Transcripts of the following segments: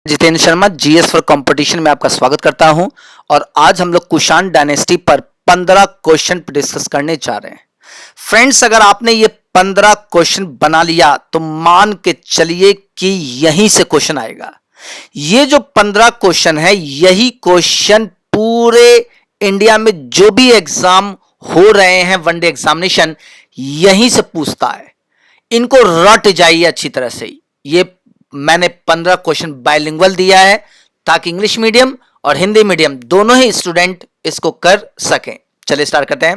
Jitendra Sharma GS for competition में आपका स्वागत करता हूं और आज हम लोग कुषाण डायनेस्टी पर 15 क्वेश्चन डिस्कस करने जा रहे हैं। फ्रेंड्स, अगर आपने ये 15 क्वेश्चन बना लिया तो मान के चलिए कि यहीं से क्वेश्चन आएगा। ये जो 15 क्वेश्चन है, यही क्वेश्चन पूरे इंडिया में जो भी एग्जाम हो रहे हैं, वनडे एग्जामिनेशन, यहीं से पूछता है। इनको रट जाइए अच्छी तरह से। ये मैंने 15 क्वेश्चन बाइलिंगुअल दिया है ताकि इंग्लिश मीडियम और हिंदी मीडियम दोनों ही स्टूडेंट इसको कर सकें। चलिए स्टार्ट करते हैं।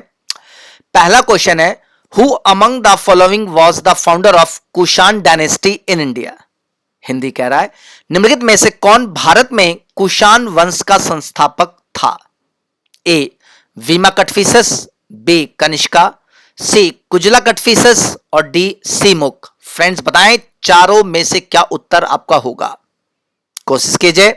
पहला क्वेश्चन है, who among the following was the founder of Kushan dynasty in India. Hindi कह रहा है, निम्नलिखित में से कौन भारत में कुषाण वंश का संस्थापक था। ए वीमा कटफिसस, बी कनिष्का, सी कुजला कटफिसस और डी सीमुख। फ्रेंड्स बताएं चारों में से क्या उत्तर आपका होगा, कोशिश कीजिए।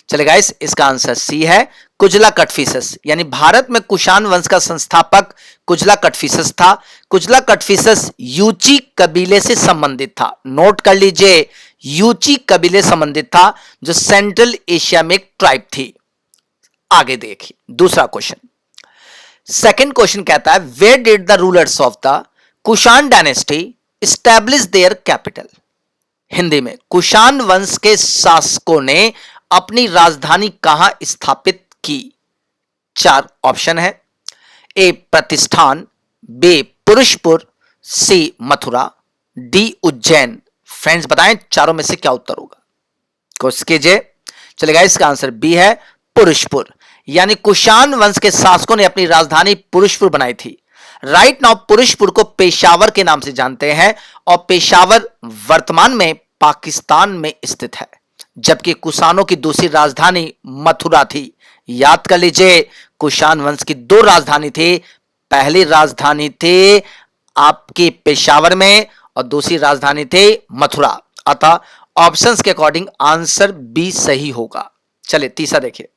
चलिए गाइस, इसका आंसर सी है कुजला कटफिसस। यानी भारत में कुषाण वंश का संस्थापक कुजला कटफिसस था। कुजला कटफिसस यूची कबीले से संबंधित था। नोट कर लीजिए, यूची कबीले संबंधित था, जो सेंट्रल एशिया में एक ट्राइब थी। आगे देखिए दूसरा क्वेश्चन। सेकंड क्वेश्चन कहता है, where did the rulers of the Kushan dynasty establish their capital. Hindi में कुषाण वंश के शासकों ने अपनी राजधानी कहां स्थापित की। चार ऑप्शन है, ए प्रतिष्ठान, बी पुरुषपुर, सी मथुरा, डी उज्जैन। फ्रेंड्स बताएं चारों में से क्या उत्तर होगा, कोशिश कीजिए। चलेगा, इसका आंसर बी है पुरुषपुर। यानी कुषाण वंश के शासकों ने अपनी राजधानी पुरुषपुर बनाई थी। राइट नाउ पुरुषपुर को पेशावर के नाम से जानते हैं और पेशावर वर्तमान में पाकिस्तान में स्थित है, जबकि कुषाणों की दूसरी राजधानी मथुरा थी। याद कर लीजिए, कुषाण वंश की दो राजधानी थी। पहली राजधानी थी आपकी पेशावर में और दूसरी राजधानी थी मथुरा। अतः ऑप्शंस के अकॉर्डिंग आंसर बी सही होगा। चलिए तीसरा देखिए।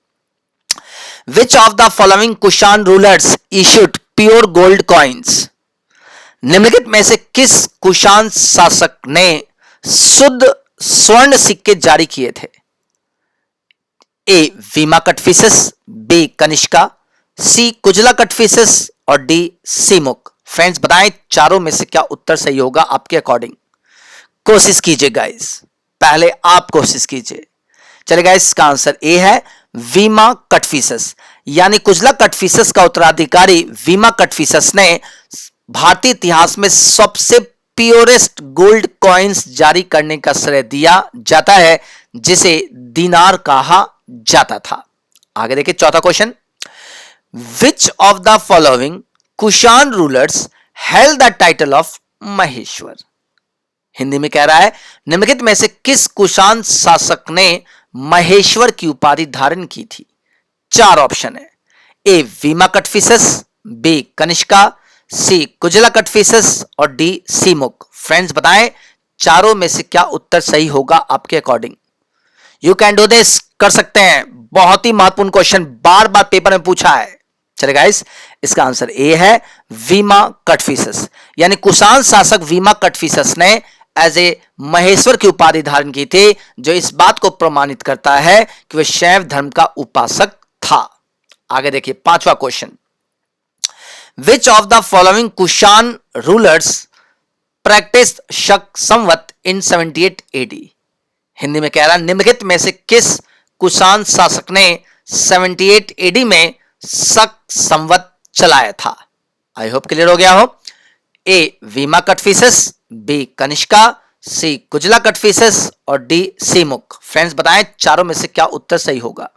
विच of the following Kushan rulers issued pure gold coins. निम्नलिखित में से किस कुषाण शासक ने शुद्ध स्वर्ण सिक्के जारी किए थे। ए वीमा कटफिसस, बी कनिष्का, सी कुजला कटफिसस और डी सीमुख। फ्रेंड्स बताएं चारों में से क्या उत्तर सही होगा आपके अकॉर्डिंग, कोशिश कीजिए गाइस, पहले आप कोशिश कीजिए। चलेगा, इसका आंसर ए है वीमा कटफिसस। यानी कुजला कटफिसस का उत्तराधिकारी वीमा कटफिसस ने भारतीय इतिहास में सबसे प्योरेस्ट गोल्ड कॉइन्स जारी करने का श्रेय दिया जाता है, जिसे दीनार कहा जाता था। आगे देखिए चौथा question. Which of the following Kushan rulers held the title of Maheshwar. Hindi में कह रहा है, निम्नलिखित में से किस कुषाण शासक ने महेश्वर की उपाधि धारण की थी। चार ऑप्शन है, ए वीमा कटफिसस, बी कनिष्का, सी कुजला कटफिसस और डी सीमुख। फ्रेंड्स बताएं चारों में से क्या उत्तर सही होगा आपके according. You can do this, कर सकते हैं। बहुत ही महत्वपूर्ण क्वेश्चन, बार बार पेपर में पूछा है। चलिए गाइस, इसका आंसर ए है वीमा कटफिसस। यानी कुषाण शासक वीमा कटफिसस ने एज ए महेश्वर की उपाधि धारण की थी, जो इस बात को प्रमाणित करता है कि वह शैव धर्म का उपासक था। आगे देखिए पांचवा question. Which of the following Kushan rulers practiced शक संवत in 78 AD। हिंदी में कह रहा है, निम्नलिखित में से किस कुषाण शासक ने 78 AD में शक संवत चलाया था। आई होप क्लियर हो गया हो। ए वीमा कटफिसस, बी कनिष्का, सी कुजला कटफिसस और डी सीमुख। फ्रेंड्स बताएं चारों में से क्या उत्तर सही होगा।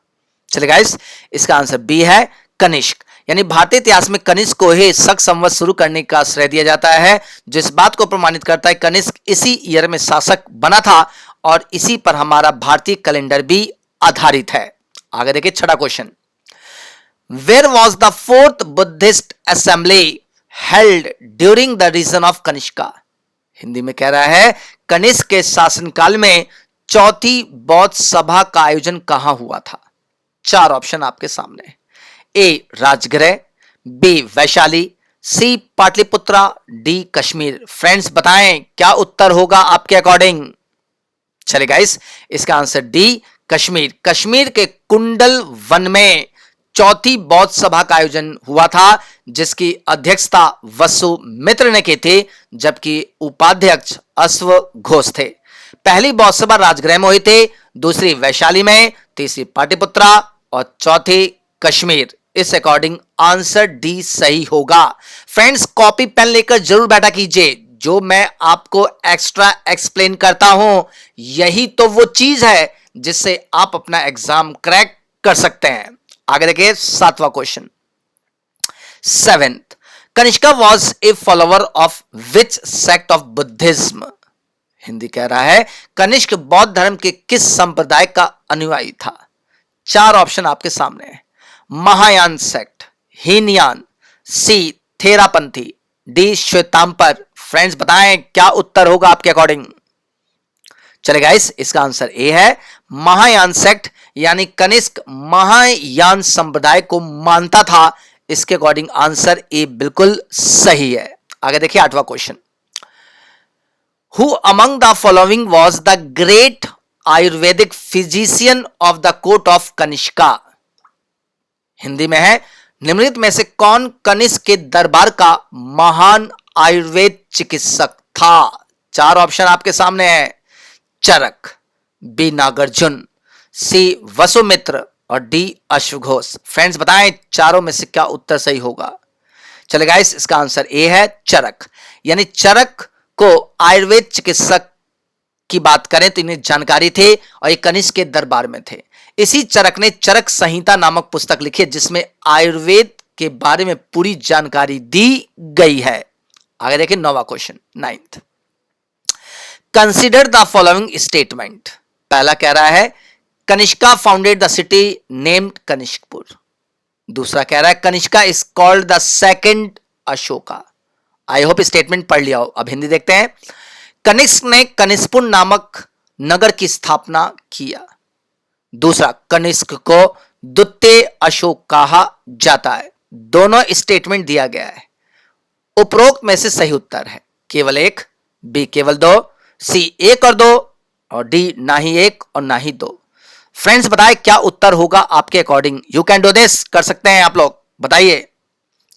चलिए गाइस, इसका आंसर बी है कनिष्क। यानी भारतीय इतिहास में कनिष्क को ही शक संवत शुरू करने का श्रेय दिया जाता है, जो इस बात को प्रमाणित करता है कनिष्क इसी ईयर में शासक बना था और इसी पर हमारा भारतीय कैलेंडर भी आधारित है। आगे देखिए छठा question. Where was the fourth Buddhist assembly held during the reign of Kanishka. Hindi में कह रहा है, कनिष्क के शासनकाल में चौथी बौद्ध सभा का आयोजन कहां हुआ था। चार ऑप्शन आपके सामने, ए राजगृह, बी वैशाली, सी पाटलिपुत्रा, डी कश्मीर। फ्रेंड्स बताएं क्या उत्तर होगा आपके अकॉर्डिंग। चलिए गाइस, इसका आंसर डी कश्मीर। कश्मीर के कुंडल वन में चौथी बौद्ध सभा का आयोजन हुआ था, जिसकी अध्यक्षता वसुमित्र ने की थी, जबकि उपाध्यक्ष अश्व घोष थे। पहली बौद्ध सभा राजगृह में हुई थी, दूसरी वैशाली में, तीसरी पाटलिपुत्रा और चौथी कश्मीर। इस अकॉर्डिंग आंसर डी सही होगा। फ्रेंड्स, कॉपी पेन लेकर जरूर बैठा कीजिए। जो मैं आपको एक्स्ट्रा एक्सप्लेन करता हूं, यही तो वो चीज है जिससे आप अपना एग्जाम क्रैक कर सकते हैं। आगे देखिए 7वां question. 7th, Kanishka was a follower of which sect of Buddhism. Hindi कह रहा है कनिष्क बौद्ध धर्म के किस संप्रदाय का अनुयायी था। 4 ऑप्शन आपके सामने है। महायान सेक्ट, हीनयान, सी थेरापंथी, डी श्वेतांबर। फ्रेंड्स बताएं क्या उत्तर होगा आपके अकॉर्डिंग। चले गाइस, इसका आंसर ए है महायान सेक्ट, यानी कनिष्क महायान संप्रदाय को मानता था। इसके अकॉर्डिंग आंसर ए बिल्कुल सही है। आगे देखिए 8वां question. Who among the following was the great Ayurvedic physician of the court of Kanishka? Hindi में है निम्नलिखित में से कौन कनिष्क के दरबार का महान आयुर्वेद चिकित्सक था। 4 ऑप्शन आपके सामने है। चरक, बी नागार्जुन, सी वसुमित्र और डी अश्वघोष। फ्रेंड्स बताएं चारों में से क्या उत्तर सही होगा। चले गाइस, इसका आंसर ए है चरक। यानी चरक को आयुर्वेद चिकित्सक की बात करें तो इन्हें जानकारी थी और ये कनिष्क के दरबार में थे। इसी चरक ने चरक संहिता नामक पुस्तक लिखी है, जिसमें आयुर्वेद के बारे में पूरी जानकारी दी गई है। आगे देखिए 9वां question. 9th, consider the following statement. पहला कह रहा है Kanishka founded the city named Kanishkapur. दूसरा कह रहा है Kanishka is called the second Ashoka. I hope statement पढ़ लिया हो। अब हिंदी देखते हैं। कनिष्क ने कनिष्कपुर नामक नगर की स्थापना किया। दूसरा, कनिष्क को द्वितीय अशोक कहा जाता है। दोनों स्टेटमेंट दिया गया है। उपरोक्त में से सही उत्तर है केवल 1, बी केवल 2, सी 1 और 2 और डी ना ही 1 और ना ही 2। फ्रेंड्स बताएं क्या उत्तर होगा आपके according. You can do this, कर सकते हैं आप लोग, बताइए।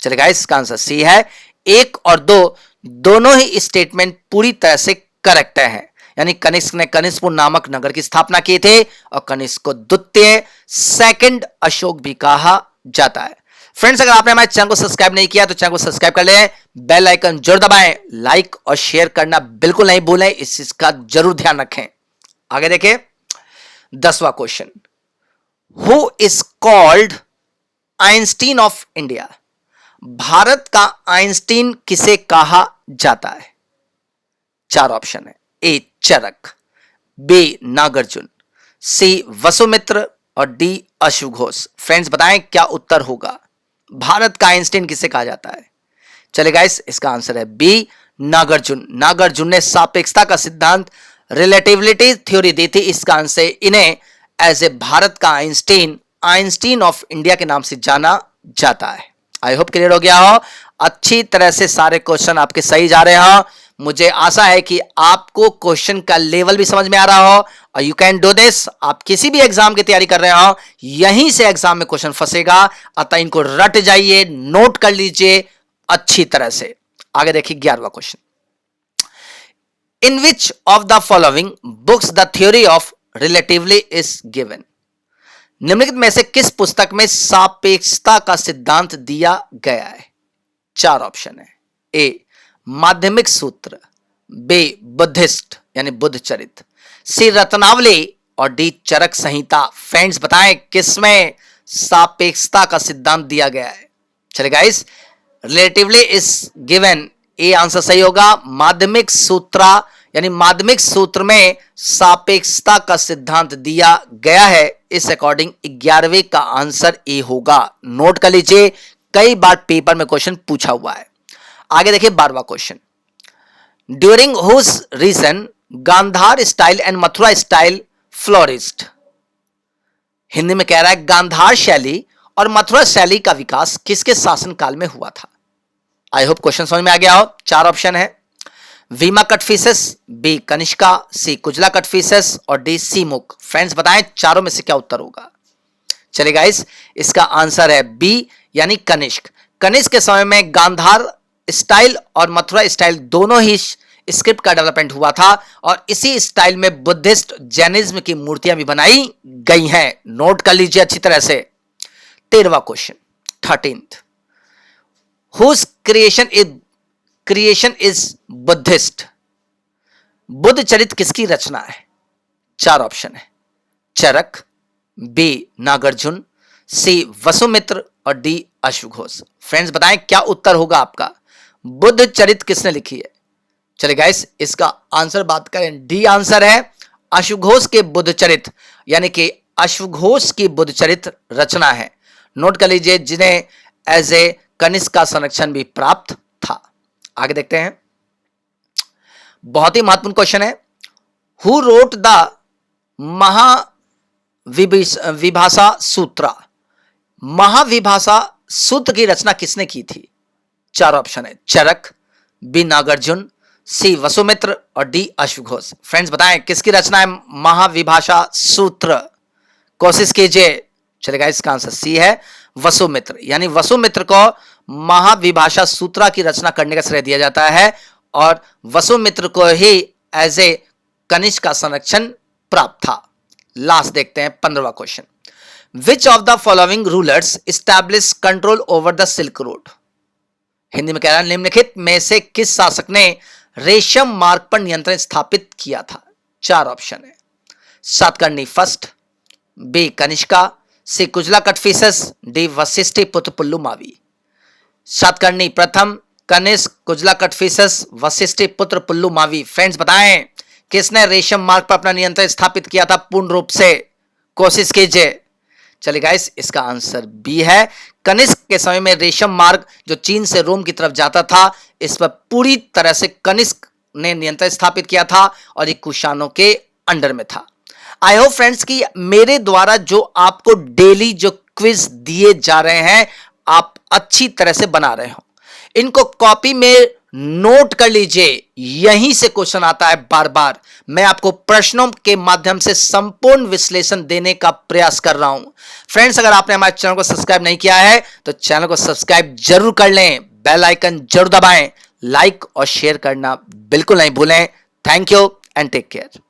चलिए गाइस, इसका आंसर सी है। 1 और 2 दोनों ही स्टेटमेंट पूरी तरह से करेक्ट है। यानी कनिष्क ने कनिष्कपुर नामक नगर की स्थापना की थी और कनिष्क को द्वितीय सेकंड अशोक भी कहा जाता है। फ्रेंड्स, अगर आपने हमारे चैनल को सब्सक्राइब नहीं किया तो चैनल को सब्सक्राइब कर लें, बेल आइकन जरूर दबाएं, लाइक और शेयर करना बिल्कुल नहीं भूलें, इस चीज का जरूर ध्यान रखें। आगे देखिए 10वां question. Who is called Einstein of India. भारत का आइंस्टीन किसे कहा जाता है। 4 ऑप्शन है। A Charak, B Nagarjuna, C Vasumitra और डी अश्वघोष। फ्रेंड्स बताएं क्या उत्तर होगा। भारत का आइंस्टीन किसे कहा जाता है। चले गाइस, इसका आंसर है बी नागार्जुन। नागार्जुन ने सापेक्षता का सिद्धांत, रिलेटिविटी थ्योरी दी थी। इसका आंसर इन्हें एज ए भारत का आइंस्टीन, आइंस्टीन ऑफ इंडिया के नाम से जाना जाता है। आई होप क्लियर हो गया हो। अच्छी तरह से सारे क्वेश्चन आपके सही जा रहे हो। मुझे आशा है कि आपको क्वेश्चन का लेवल भी समझ में आ रहा हो और यू कैन डू दिस। आप किसी भी एग्जाम की तैयारी कर रहे हो, यहीं से एग्जाम में क्वेश्चन फंसेगा, अतः इनको रट जाइए, नोट कर लीजिए अच्छी तरह से। आगे देखिए 11वां question. In which of the following books the theory of relatively is given. निम्नलिखित में से किस पुस्तक में सापेक्षता का सिद्धांत दिया गया है। 4 ऑप्शन है। ए माध्यमिक सूत्र, बी बुद्धिस्ट यानी बुद्ध चरित्र, सी रत्नावली और डी चरक संहिता। फ्रेंड्स बताएं किसमें सापेक्षता का सिद्धांत दिया गया है। चलिए guys, relatively is given, A answer सही होगा। माध्यमिक सूत्रा यानी माध्यमिक सूत्र में सापेक्षता का सिद्धांत दिया गया है। इस अकॉर्डिंग 11वें का आंसर ए होगा। नोट कर लीजिए, कई बार पेपर में क्वेश्चन पूछा हुआ है। आगे देखिए 12वां question. During whose region Gandhara style and Mathura style flourished. Hindi में कह रहा है गांधार शैली और मथुरा शैली का विकास किसके शासनकाल में हुआ था। आई होप क्वेश्चन समझ में आ गया हो। 4 ऑप्शन है। वीमा कटफिसेस, बी कनिष्का, सी कुजला कटफिसेस और डी सीमुख। फ्रेंड्स बताएं चारों में से क्या उत्तर होगा। चलिए गाइस, इसका आंसर है बी यानी कनिष्क। कनिष्क के समय में गांधार स्टाइल और मथुरा स्टाइल दोनों ही स्क्रिप्ट का डेवलपमेंट हुआ था और इसी स्टाइल में बुद्धिस्ट जैनिज्म की मूर्तियां भी बनाई गई हैं। नोट कर लीजिए अच्छी तरह से। 13वां question 13th, whose creation is Buddhist. Buddha Charitra किसकी रचना है? 4 ऑप्शन है। चरक, बी नागार्जुन, सी वसुमित्र और डी अश्वघोष। फ्रेंड्स बताएं क्या उत्तर होगा आपका। बुद्ध चरित्र किसने लिखी है? चलिए गाइस, इसका आंसर बात करें, डी आंसर है अश्वघोष के बुद्ध चरित्र, यानी कि अश्वघोष की बुद्ध चरित्र रचना है। नोट कर लीजिए, जिन्हें एज ए कनिष्क का संरक्षण भी प्राप्त था। आगे देखते हैं, बहुत ही महत्वपूर्ण क्वेश्चन है। हु रोट द महाविभाषा सूत्रा। महाविभाषा सूत्र की रचना किसने की थी? 4 ऑप्शन है। चरक, बी नागार्जुन, सी वसुमित्र और डी अश्वघोष। फ्रेंड्स बताएं किसकी रचना है महाविभाषा सूत्र? कोशिश कीजिए। चलेगा, इसका आंसर सी है वसुमित्र, यानी वसुमित्र को महाविभाषा सूत्रा की रचना करने का श्रेय दिया जाता है और वसुमित्र को ही एज ए कनिष्क का संरक्षण प्राप्त था। लास्ट देखते हैं 15वां question. Which of the following rulers establish control over the silk road. Hindi में कह रहा है, निम्नलिखित में से किस शासक ने रेशम मार्ग पर नियंत्रण स्थापित किया था? 4 ऑप्शन है। सातकर्णी फर्स्ट, बी कनिष्का, सी कुजला कटफिसेस, डी वशिष्ठी पुत्र पुल्लू मावी। सातकर्णी प्रथम, कनिष्क, कुजला कटफिसेस, वशिष्ठी पुत्र पुल्लू मावी। फ्रेंड्स बताएं किसने रेशम मार्ग पर अपना नियंत्रण स्थापित किया था पूर्ण रूप से? कोशिश कीजिए। चलिए गाइस, इसका आंसर बी है। कनिष्क के समय में रेशम मार्ग जो चीन से रोम की तरफ जाता था, इस पर पूरी तरह से कनिष्क ने नियंत्रण स्थापित किया था और ये कुषाणों के अंडर में था। आई होप फ्रेंड्स कि मेरे द्वारा जो आपको डेली जो क्विज दिए जा रहे हैं, आप अच्छी तरह से बना रहे हो। इनको कॉपी में नोट कर लीजिए, यहीं से क्वेश्चन आता है बार बार। मैं आपको प्रश्नों के माध्यम से संपूर्ण विश्लेषण देने का प्रयास कर रहा हूं। फ्रेंड्स, अगर आपने हमारे चैनल को सब्सक्राइब नहीं किया है तो चैनल को सब्सक्राइब जरूर कर लें, बेल आइकन जरूर दबाएं, लाइक और शेयर करना बिल्कुल नहीं भूलें। Thank you and take care.